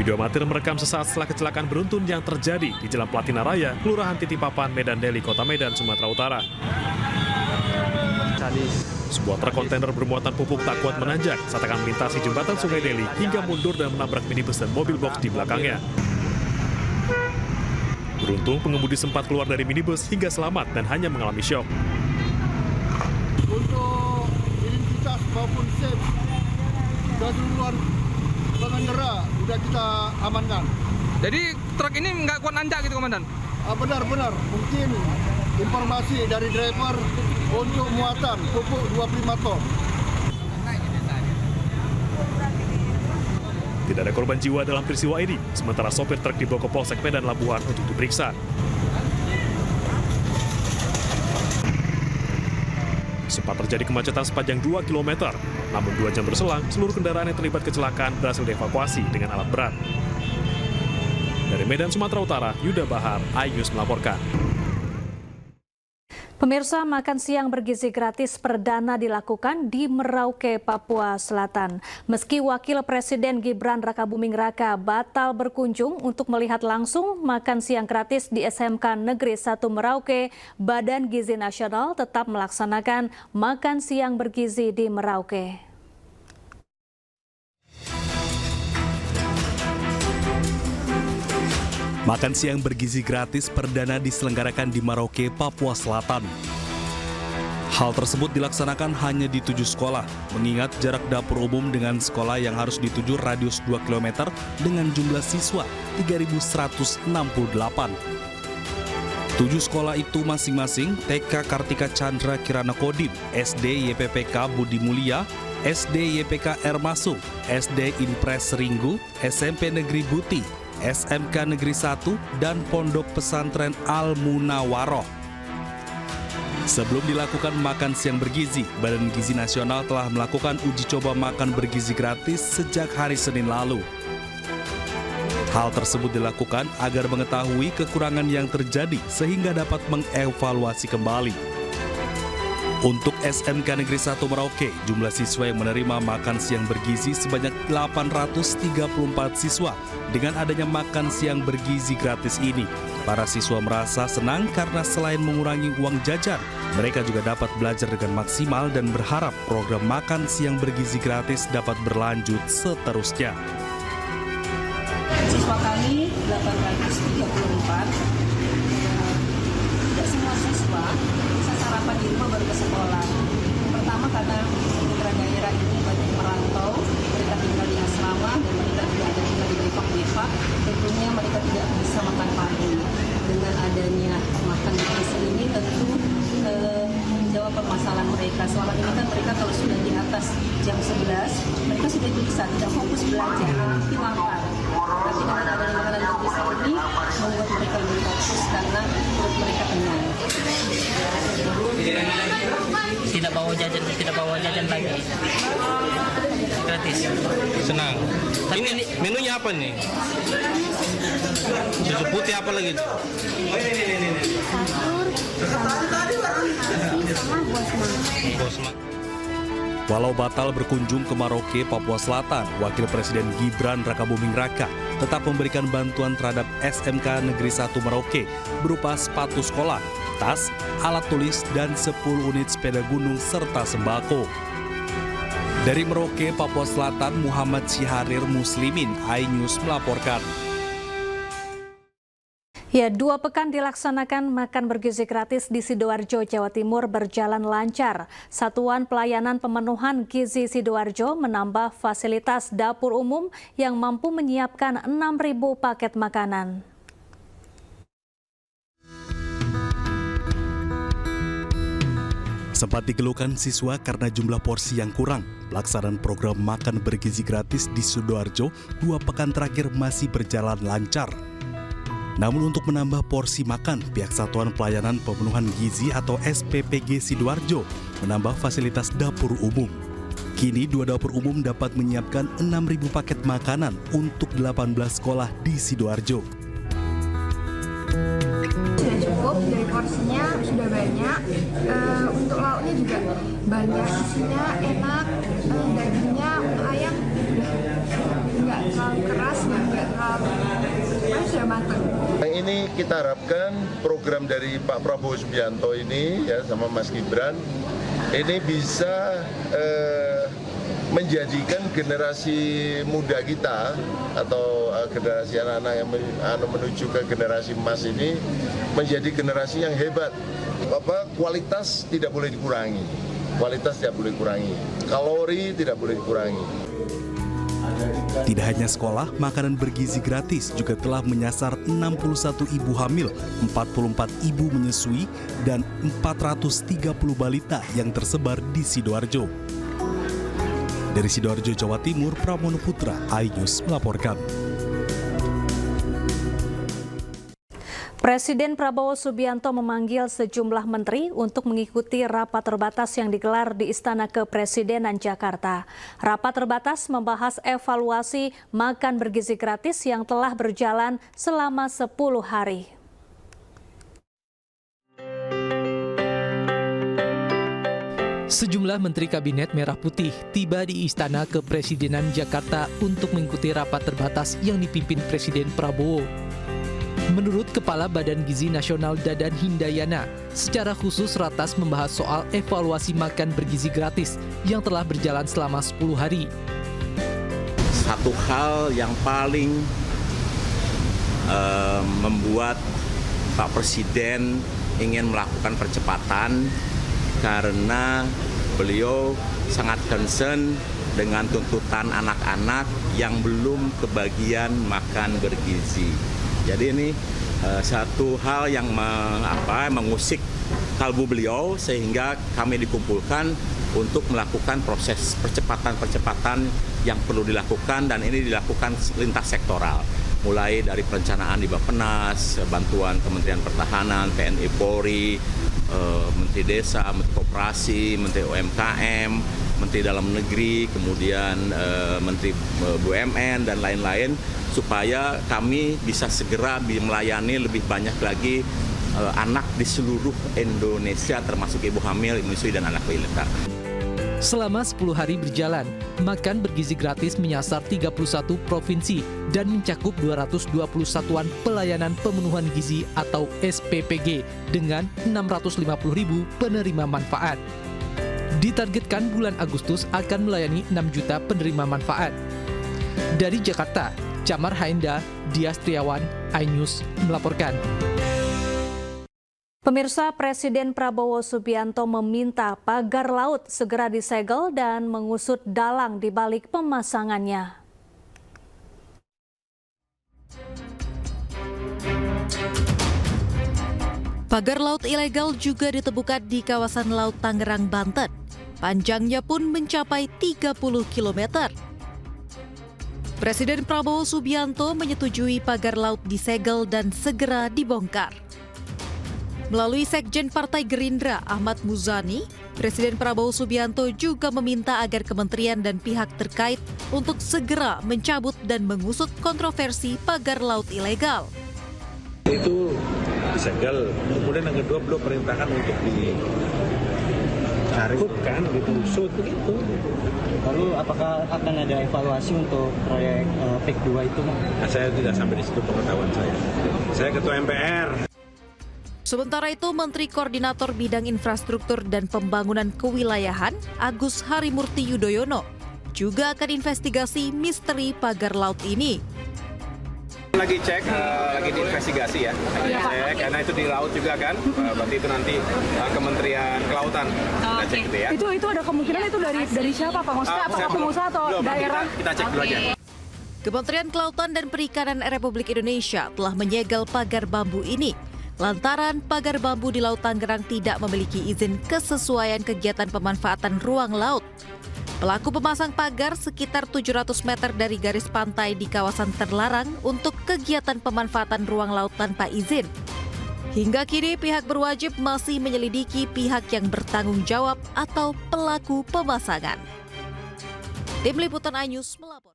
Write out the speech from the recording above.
Video amatir merekam sesaat setelah kecelakaan beruntun yang terjadi di Jalan Platina Raya, Kelurahan Titipapan, Medan Deli, Kota Medan, Sumatera Utara. Sebuah truk kontainer bermuatan pupuk tak kuat menanjak saat akan melintasi jembatan Sungai Deli hingga mundur dan menabrak minibus dan mobil box di belakangnya. Beruntung pengemudi sempat keluar dari minibus hingga selamat dan hanya mengalami syok. Untuk identitas maupun SIM sudah duluan pengendara sudah kita amankan. Jadi truk ini nggak kuat nanjak gitu, Komandan? Benar-benar, mungkin informasi dari driver untuk muatan pupuk 25 ton. Tidak ada korban jiwa dalam peristiwa ini, sementara sopir truk dibawa ke Polsek Medan Labuhan untuk diperiksa. Sempat terjadi kemacetan sepanjang 2 km, namun 2 jam berselang, seluruh kendaraan yang terlibat kecelakaan berhasil dievakuasi dengan alat berat. Dari Medan, Sumatera Utara, Yuda Bahar, iNews melaporkan. Pemirsa, makan siang bergizi gratis perdana dilakukan di Merauke, Papua Selatan. Meski Wakil Presiden Gibran Rakabuming Raka batal berkunjung untuk melihat langsung makan siang gratis di SMK Negeri 1 Merauke, Badan Gizi Nasional tetap melaksanakan makan siang bergizi di Merauke. Makan siang bergizi gratis perdana diselenggarakan di Merauke, Papua Selatan. Hal tersebut dilaksanakan hanya di 7 sekolah, mengingat jarak dapur umum dengan sekolah yang harus dituju radius 2 km dengan jumlah siswa 3.168. 7 sekolah itu masing-masing TK Kartika Chandra Kirana Kodim, SD YPPK Budi Mulia, SD YPK R Masuk, SD Impres Ringgu, SMP Negeri Buti, SMK Negeri 1, dan Pondok Pesantren Al-Munawaroh. Sebelum dilakukan makan siang bergizi, Badan Gizi Nasional telah melakukan uji coba makan bergizi gratis sejak hari Senin lalu. Hal tersebut dilakukan agar mengetahui kekurangan yang terjadi sehingga dapat mengevaluasi kembali. Untuk SMK Negeri 1 Merauke, jumlah siswa yang menerima makan siang bergizi sebanyak 834 siswa. Dengan adanya makan siang bergizi gratis ini, para siswa merasa senang karena selain mengurangi uang jajan, mereka juga dapat belajar dengan maksimal dan berharap program makan siang bergizi gratis dapat berlanjut seterusnya. Siswa kami 834, tidak semua siswa bisa sarapan di rumah baru ke sekolah. Pertama karena mitra daerah ini banyak merantau, mereka tinggal di asrama dan mereka tidak ada tinggal di depak-depak, tentunya mereka tidak bisa makan pagi. Dengan adanya makan gratis ini tentu menjawab permasalahan mereka. Selama ini kan mereka kalau sudah di atas jam 11, mereka sudah bisa tidak fokus belajar, tapi makan. Tapi dengan adanya makanan gratis ini membuat mereka lebih fokus karena perut mereka kenyang. Tidak bawa jajan lagi. Gratis. Senang. Ini menunya apa nih? Susu putih apa lagi? Walau batal berkunjung ke Merauke, Papua Selatan, Wakil Presiden Gibran Rakabuming Raka tetap memberikan bantuan terhadap SMK Negeri 1 Merauke berupa sepatu sekolah, tas, alat tulis, dan 10 unit sepeda gunung serta sembako. Dari Merauke, Papua Selatan, Muhammad Syiharir Muslimin, iNews melaporkan. Ya, 2 pekan dilaksanakan makan bergizi gratis di Sidoarjo, Jawa Timur berjalan lancar. Satuan Pelayanan Pemenuhan Gizi Sidoarjo menambah fasilitas dapur umum yang mampu menyiapkan 6.000 paket makanan. Sempat dikeluhkan siswa karena jumlah porsi yang kurang. Pelaksanaan program makan bergizi gratis di Sidoarjo 2 pekan terakhir masih berjalan lancar. Namun untuk menambah porsi makan, pihak Satuan Pelayanan Pemenuhan Gizi atau SPPG Sidoarjo menambah fasilitas dapur umum. Kini 2 dapur umum dapat menyiapkan 6.000 paket makanan untuk 18 sekolah di Sidoarjo. Sudah cukup, dari porsinya sudah banyak, untuk lauknya juga banyak, isinya enak, dagingnya untuk ayam nggak terlalu keras dan nggak terlalu pokoknya sudah matang. Yang ini kita harapkan program dari Pak Prabowo Subianto ini ya sama Mas Gibran ini bisa menjadikan generasi muda kita atau generasi anak-anak yang menuju ke generasi emas ini menjadi generasi yang hebat. Kualitas tidak boleh dikurangi, kalori tidak boleh dikurangi. Tidak hanya sekolah, makanan bergizi gratis juga telah menyasar 61 ibu hamil, 44 ibu menyusui, dan 430 balita yang tersebar di Sidoarjo. Dari Sidoarjo, Jawa Timur, Pramono Putra, iNews melaporkan. Presiden Prabowo Subianto memanggil sejumlah menteri untuk mengikuti rapat terbatas yang digelar di Istana Kepresidenan Jakarta. Rapat terbatas membahas evaluasi makan bergizi gratis yang telah berjalan selama 10 hari. Sejumlah Menteri Kabinet Merah Putih tiba di Istana Kepresidenan Jakarta untuk mengikuti rapat terbatas yang dipimpin Presiden Prabowo. Menurut Kepala Badan Gizi Nasional Dadan Hindayana, secara khusus Ratas membahas soal evaluasi makan bergizi gratis yang telah berjalan selama 10 hari. Satu hal yang paling membuat Pak Presiden ingin melakukan percepatan karena beliau sangat concern dengan tuntutan anak-anak yang belum kebagian makan bergizi. Jadi ini satu hal yang mengusik kalbu beliau sehingga kami dikumpulkan untuk melakukan proses percepatan-percepatan yang perlu dilakukan dan ini dilakukan lintas sektoral. Mulai dari perencanaan di Bappenas, bantuan Kementerian Pertahanan, TNI Polri, Menteri Desa, Menteri Koperasi, Menteri UMKM, Menteri Dalam Negeri, kemudian Menteri BUMN dan lain-lain supaya kami bisa segera melayani lebih banyak lagi anak di seluruh Indonesia termasuk ibu hamil, ibu menyusui dan anak balita. Selama 10 hari berjalan, makan bergizi gratis menyasar 31 provinsi dan mencakup 220 satuan pelayanan pemenuhan gizi atau SPPG dengan 650.000 penerima manfaat. Ditargetkan bulan Agustus akan melayani 6 juta penerima manfaat. Dari Jakarta, Camar Haenda, Dias Triawan, iNews melaporkan. Pemirsa, Presiden Prabowo Subianto meminta pagar laut segera disegel dan mengusut dalang di balik pemasangannya. Pagar laut ilegal juga ditemukan di kawasan Laut Tangerang, Banten. Panjangnya pun mencapai 30 km. Presiden Prabowo Subianto menyetujui pagar laut disegel dan segera dibongkar. Melalui Sekjen Partai Gerindra Ahmad Muzani, Presiden Prabowo Subianto juga meminta agar kementerian dan pihak terkait untuk segera mencabut dan mengusut kontroversi pagar laut ilegal. Itu disegel, kemudian yang kedua belum perintahkan untuk dicarikan, diusut begitu. Lalu apakah akan ada evaluasi untuk proyek PIK 2 itu? Nah, saya tidak sampai di situ pengetahuan saya. Saya Ketua MPR. Sementara itu, Menteri Koordinator Bidang Infrastruktur dan Pembangunan Kewilayahan, Agus Harimurti Yudhoyono, juga akan investigasi misteri pagar laut ini. Lagi cek, lagi diinvestigasi ya. Cek, karena itu di laut juga kan, berarti itu nanti Kementerian Kelautan. Kita cek gitu ya. Itu ada kemungkinan itu dari siapa Pak? Maksudnya apakah pengusaha atau daerah? Kita cek dulu aja. Kementerian Kelautan dan Perikanan Republik Indonesia telah menyegel pagar bambu ini lantaran pagar bambu di Laut Tangerang tidak memiliki izin kesesuaian kegiatan pemanfaatan ruang laut. Pelaku pemasang pagar sekitar 700 meter dari garis pantai di kawasan terlarang untuk kegiatan pemanfaatan ruang laut tanpa izin. Hingga kini pihak berwajib masih menyelidiki pihak yang bertanggung jawab atau pelaku pemasangan. Tim Liputan iNews melapor.